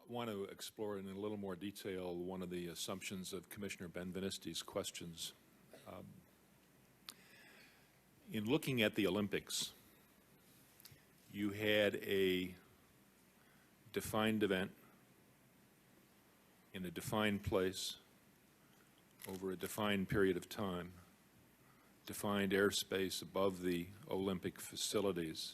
want to explore in a little more detail one of the assumptions of Commissioner Benveniste's questions. In looking at the Olympics, you had a defined event in a defined place over a defined period of time, defined airspace above the Olympic facilities.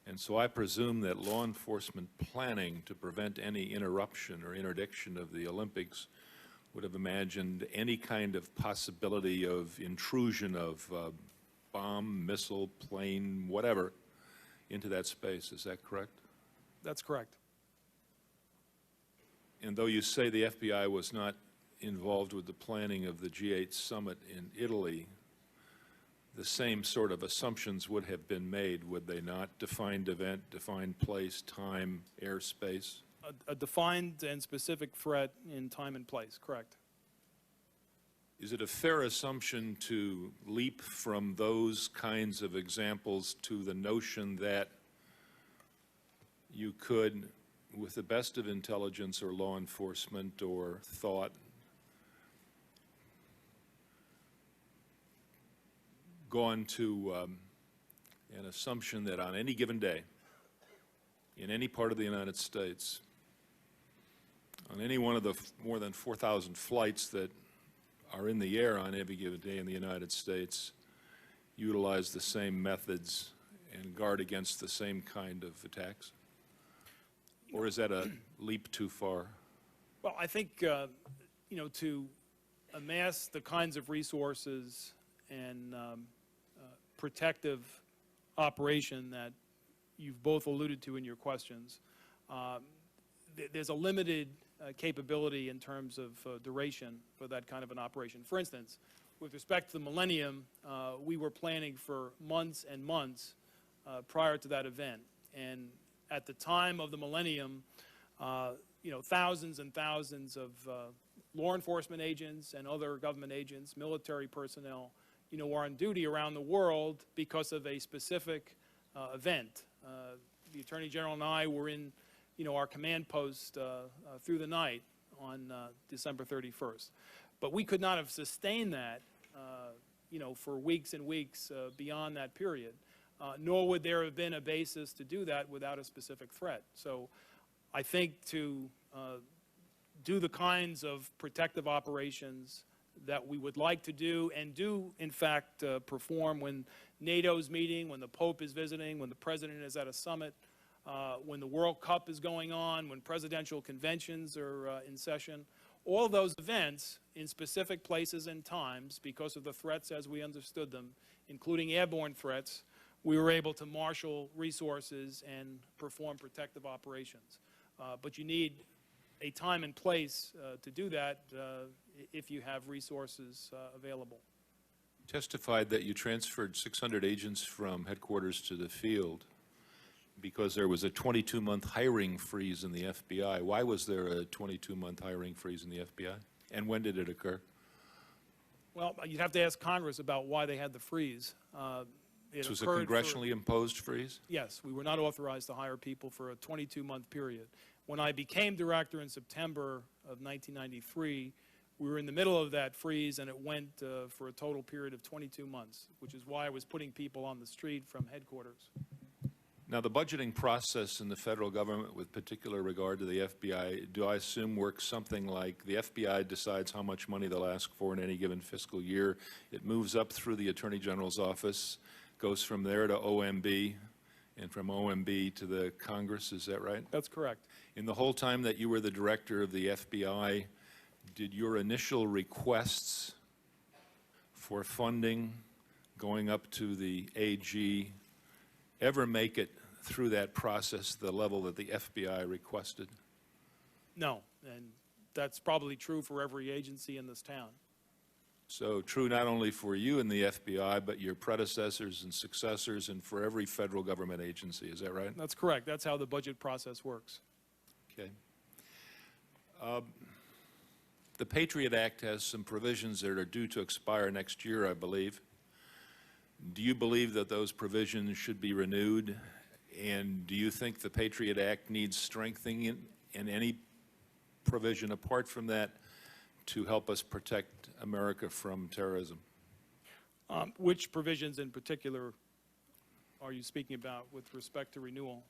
And so I presume that law enforcement planning to prevent any interruption or interdiction of the Olympics would have imagined any kind of possibility of intrusion of bomb, missile, plane, whatever, into that space. Is that correct? That's correct. And though you say the FBI was not involved with the planning of the G8 summit in Italy, the same sort of assumptions would have been made, would they not? Defined event, defined place, time, airspace? A defined and specific threat in time and place, correct. Is it a fair assumption to leap from those kinds of examples to the notion that you could, with the best of intelligence or law enforcement or thought, gone to an assumption that on any given day, in any part of the United States, on any one of the more than 4,000 flights that are in the air on every given day in the United States, utilize the same methods and guard against the same kind of attacks? Or is that a leap too far? Well, I think, you know, to amass the kinds of resources and protective operation that you've both alluded to in your questions, there's a limited capability in terms of duration for that kind of an operation. For instance, with respect to the Millennium, we were planning for months and months prior to that event. And at the time of the Millennium, you know, thousands and thousands of law enforcement agents and other government agents, military personnel, you know, were on duty around the world because of a specific event. The Attorney General and I were in, you know, our command post through the night on December 31st. But we could not have sustained that, you know, for weeks and weeks beyond that period, nor would there have been a basis to do that without a specific threat. So I think to do the kinds of protective operations that we would like to do and do, in fact, perform when NATO's meeting, when the Pope is visiting, when the President is at a summit, when the World Cup is going on, when presidential conventions are in session. All those events in specific places and times, because of the threats as we understood them, including airborne threats, we were able to marshal resources and perform protective operations. But you need a time and place to do that if you have resources available. You testified that you transferred 600 agents from headquarters to the field because there was a 22-month hiring freeze in the FBI. Why was there a 22-month hiring freeze in the FBI? And when did it occur? Well, you'd have to ask Congress about why they had the freeze. This was a congressionally imposed freeze? Yes, we were not authorized to hire people for a 22-month period. When I became director in September of 1993, we were in the middle of that freeze, and it went for a total period of 22 months, which is why I was putting people on the street from headquarters. Now, the budgeting process in the federal government with particular regard to the FBI, do I assume works something like the FBI decides how much money they'll ask for in any given fiscal year. It moves up through the Attorney General's office, goes from there to OMB, and from OMB to the Congress, is that right? That's correct. In the whole time that you were the director of the FBI, did your initial requests for funding going up to the AG ever make it through that process the level that the FBI requested? No, and that's probably true for every agency in this town. So true not only for you in the FBI, but your predecessors and successors and for every federal government agency, is that right? That's correct. That's how the budget process works. Okay. The Patriot Act has some provisions that are due to expire next year, I believe. Do you believe that those provisions should be renewed And do you think the Patriot Act needs strengthening in any provision apart from that to help us protect America from terrorism? Which provisions in particular are you speaking about with respect to renewal?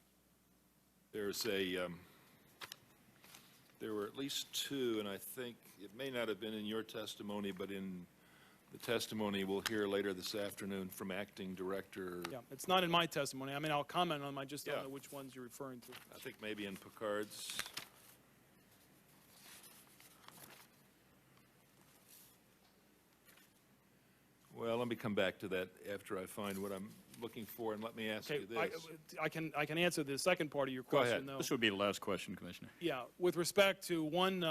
There's a, there were at least two, and I think it may not have been in your testimony, but in the testimony we'll hear later this afternoon from Acting Director. Yeah, it's not in my testimony. I mean, I'll comment on them. I just don't Yeah. know which ones you're referring to. I think maybe in Picard's. Well, let me come back to that after I find what I'm looking for, and let me ask Okay, you this. I can answer the second part of your Go question, ahead. though. This would be the last question, Commissioner. Yeah, with respect to one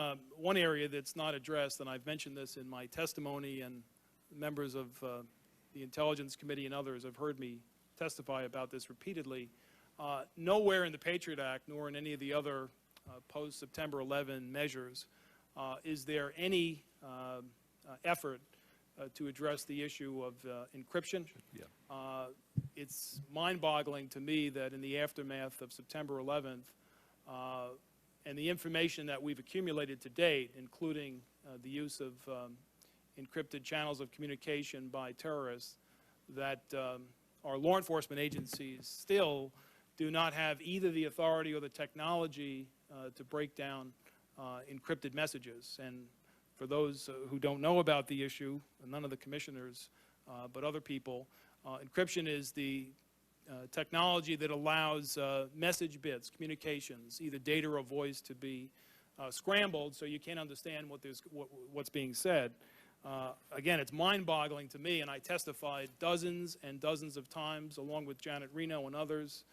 area that's not addressed, and I've mentioned this in my testimony, and members of the Intelligence Committee and others have heard me testify about this repeatedly. Nowhere in the Patriot Act, nor in any of the other post-September 11 measures, is there any effort to address the issue of encryption. Yeah. It's mind-boggling to me that in the aftermath of September 11th, and the information that we've accumulated to date, including the use of encrypted channels of communication by terrorists, that our law enforcement agencies still do not have either the authority or the technology to break down encrypted messages. And for those who don't know about the issue, none of the commissioners, but other people, encryption is the technology that allows message bits, communications, either data or voice, to be scrambled so you can't understand what's being said. Again, it's mind-boggling to me, and I testified dozens and dozens of times, along with Janet Reno and others,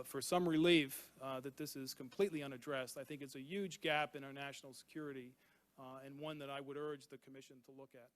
for some relief that this is completely unaddressed. I think it's a huge gap in our national security, and one that I would urge the Commission to look at.